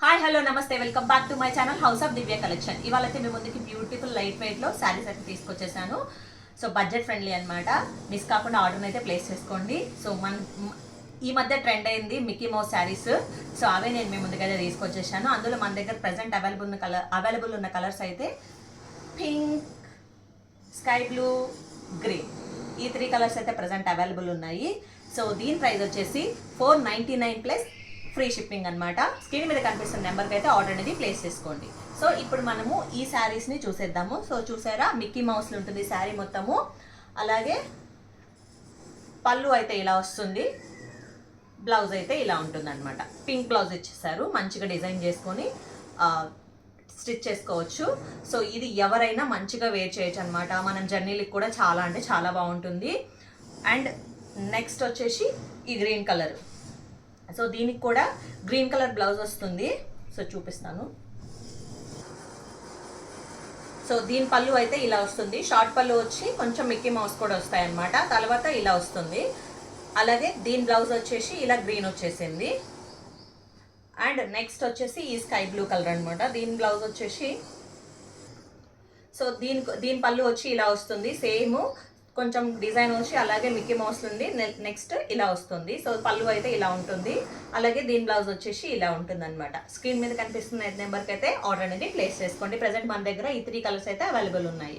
Hi hello నమస్తే welcome back to my channel house of Divya collection. ఇవాళ అయితే మీ ముందుకి బ్యూటిఫుల్ లైట్ వెయిట్లో శారీస్ అయితే తీసుకొచ్చేసాను. సో బడ్జెట్ ఫ్రెండ్లీ అనమాట. మిస్ కాకుండా ఆర్డర్ అయితే ప్లేస్ చేసుకోండి. సో ఈ మధ్య ట్రెండ్ అయింది మిక్కీ మౌస్ శారీస్. సో అవే నేను మీ ముందుకైతే తీసుకొచ్చేసాను. అందులో మన దగ్గర ప్రెసెంట్ అవైలబుల్ ఉన్న కలర్స్ అయితే పింక్, స్కై బ్లూ, గ్రీన్, ఈ 3 కలర్స్ అయితే ప్రెసెంట్ అవైలబుల్ ఉన్నాయి. సో దీని ప్రైస్ వచ్చేసి 499 ప్లస్ ఫ్రీ షిప్పింగ్ అనమాట. స్క్రీన్ మీద కనిపిస్తున్న నెంబర్కి అయితే ఆర్డర్ అనేది ప్లేస్ చేసుకోండి. సో ఇప్పుడు మనము ఈ శారీస్ని చూసేద్దాము. సో చూసారా, మిక్కీ మౌస్లు ఉంటుంది శారీ మొత్తము. అలాగే పళ్ళు అయితే ఇలా వస్తుంది, బ్లౌజ్ అయితే ఇలా ఉంటుంది అనమాట. పింక్ బ్లౌజ్ ఇచ్చేసారు, మంచిగా డిజైన్ చేసుకొని స్టిచ్ చేసుకోవచ్చు. సో ఇది ఎవరైనా మంచిగా వేర్ చేయొచ్చు అనమాట. మనం జర్నీలకు కూడా చాలా అంటే చాలా బాగుంటుంది. అండ్ నెక్స్ట్ వచ్చేసి ఈ గ్రీన్ కలర్. సో దీనికి కూడా గ్రీన్ కలర్ బ్లౌజ్ వస్తుంది. సో చూపిస్తాను. సో దీని పళ్ళు అయితే ఇలా వస్తుంది. షార్ట్ పళ్ళు వచ్చి కొంచెం మిక్కీ మౌస్ కూడా వస్తాయి అన్నమాట. తర్వాత ఇలా వస్తుంది. అలాగే దీని బ్లౌజ్ వచ్చేసి ఇలా గ్రీన్ వచ్చేసింది. అండ్ నెక్స్ట్ వచ్చేసి ఈ స్కై బ్లూ కలర్ అనమాట. దీని బ్లౌజ్ వచ్చేసి సో దీని పళ్ళు వచ్చి ఇలా వస్తుంది. సేమ్ కొంచెం డిజైన్ వచ్చి అలాగే మిక్కీ మౌస్ ఉంది. నెక్స్ట్ ఇలా వస్తుంది. సో పళ్ళు అయితే ఇలా ఉంటుంది. అలాగే దీని బ్లౌజ్ వచ్చేసి ఇలా ఉంటుంది అనమాట. స్క్రీన్ మీద కనిపిస్తున్న నెంబర్కి అయితే ఆర్డర్ అనేది ప్లేస్ చేసుకోండి. ప్రెసెంట్ మన దగ్గర ఈ 3 కలర్స్ అయితే అవైలబుల్ ఉన్నాయి.